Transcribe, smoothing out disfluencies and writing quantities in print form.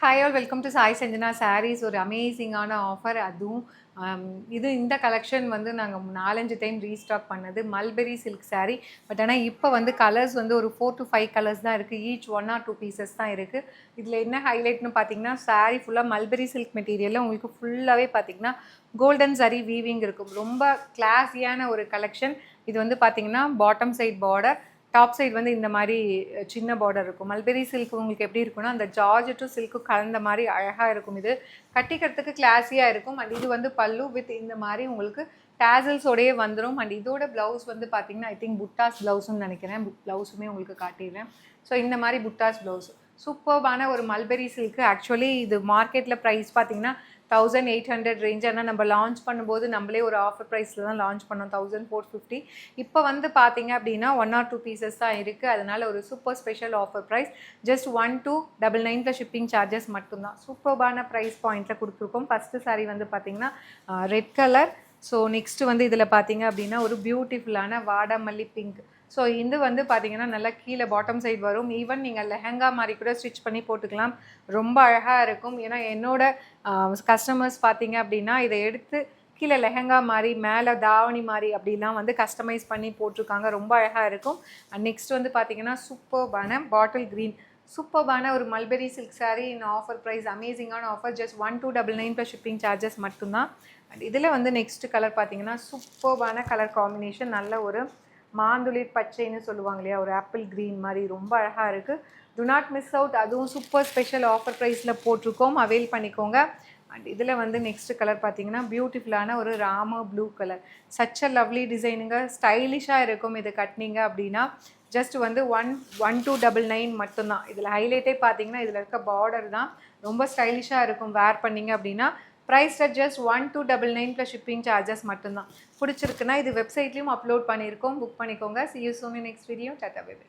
Hi all welcome to Sai Sanjana sarees. ஒரு அமேசிங்கான offer. அதுவும் இந்த கலெக்ஷன் வந்து நாங்கள் 4-5 டைம் ரீஸ்டாக் பண்ணது மல்பெரி சில்க் சாரீ. பட் ஆனால் இப்போ வந்து கலர்ஸ் வந்து ஒரு 4 to 5 கலர்ஸ் தான் இருக்குது. ஈச் 1 or 2 பீசஸ் தான் இருக்குது. இதில் என்ன ஹைலைட்னு பார்த்தீங்கன்னா, சாரீ ஃபுல்லாக மல்பெரி சில்க் மெட்டீரியலில் உங்களுக்கு ஃபுல்லாகவே பார்த்தீங்கன்னா கோல்டன் சரி வீவிங் இருக்கும். ரொம்ப கிளாஸியான ஒரு கலெக்ஷன். இது வந்து பார்த்தீங்கன்னா bottom side border, top side வந்து இந்த மாதிரி சின்ன பார்டர் இருக்கும். மல்பெரி சில்க் உங்களுக்கு எப்படி இருக்குன்னா, அந்த ஜார்ஜெட்டும் சில்க்கும் கலந்த மாதிரி அழகாக இருக்கும். இது கட்டிக்கிறதுக்கு கிளாஸியாக இருக்கும். அண்ட் இது வந்து பல்லு வித் இந்த மாதிரி உங்களுக்கு டேசல்ஸோடையே வந்துடும். அண்ட் இதோட ப்ளவுஸ் வந்து பார்த்தீங்கன்னா, ஐ திங்க் புட்டாஸ் ப்ளவுஸ்ன்னு நினைக்கிறேன். ப்ளவுஸுமே உங்களுக்கு காட்டிடுறேன். ஸோ இந்த மாதிரி புட்டாஸ் ப்ளவுஸ் சூப்பர்பான ஒரு மல்பெரி சில்க்கு. ஆக்சுவலி இது மார்க்கெட்டில் ப்ரைஸ் பார்த்தீங்கன்னா 1800 ரேஞ்ச். ஆனால் நம்ம லான்ச் பண்ணும்போது நம்மளே ஒரு ஆஃபர் ப்ரைஸில் தான் லான்ச் பண்ணோம், 1450. இப்போ வந்து பார்த்தீங்க அப்படின்னா 1 or 2 பீசஸ் தான் இருக்குது. அதனால் ஒரு super special offer price. Just 1299 shipping charges மட்டும்தான். சூப்பர்பான ப்ரைஸ் பாயிண்ட்டில் கொடுத்துருக்கோம். ஃபஸ்ட்டு சாரீ வந்து பார்த்தீங்கன்னா ரெட் கலர். ஸோ நெக்ஸ்ட்டு வந்து இதில் பார்த்தீங்க அப்படின்னா ஒரு பியூட்டிஃபுல்லான வாடாமல்லி பிங்க். ஸோ இது வந்து பார்த்தீங்கன்னா நல்லா கீழே பாட்டம் சைடு வரும். ஈவன் நீங்கள் லெஹங்கா மாதிரி கூட ஸ்டிச் பண்ணி போட்டுக்கலாம். ரொம்ப அழகாக இருக்கும். ஏன்னா என்னோட கஸ்டமர்ஸ் பார்த்தீங்க அப்படின்னா இதை எடுத்து கீழே லெஹங்கா மாதிரி, மேலே தாவணி மாதிரி அப்படிலாம் வந்து கஸ்டமைஸ் பண்ணி போட்டிருக்காங்க. ரொம்ப அழகாக இருக்கும். அண்ட் நெக்ஸ்ட் வந்து பார்த்தீங்கன்னா சூப்பர்பான பாட்டில் க்ரீன். சூப்பர்பான ஒரு mulberry silk sari in offer price. அமேசிங்கான offer. Just 1299 plus shipping charges மட்டும்தான். அண்ட் இதில் வந்து நெக்ஸ்ட் கலர் பார்த்தீங்கன்னா சூப்பர்பான கலர் காம்பினேஷன். நல்ல ஒரு மாந்துளிர் பச்சைன்னு சொல்லுவாங்க இல்லையா, ஒரு ஆப்பிள் க்ரீன் மாதிரி ரொம்ப அழகாக இருக்குது. To not miss out. அதுவும் சூப்பர் ஸ்பெஷல் ஆஃபர் ப்ரைஸில் போட்டிருக்கோம். அவைல் பண்ணிக்கோங்க. அண்ட் இதில் வந்து நெக்ஸ்ட் கலர் பார்த்தீங்கன்னா பியூட்டிஃபுல்லான ஒரு Rama blue colour. Such a lovely டிசைனுங்க. ஸ்டைலிஷாக இருக்கும். இது கட்டினீங்க அப்படின்னா ஜஸ்ட் வந்து 1299 மட்டும்தான். இதில் ஹைலைட்டே பார்த்தீங்கன்னா இதில் இருக்க பார்டர் தான். ரொம்ப ஸ்டைலிஷாக இருக்கும் வேர் பண்ணிங்க அப்படின்னா. Price just 1299 plus shipping charges மட்டும்தான். பிடிச்சிருக்குன்னா இது வெப்சைட்லேயும் அப்லோட் பண்ணியிருக்கோம். புக் பண்ணிக்கோங்க. See you soon in next video. Tata bye by.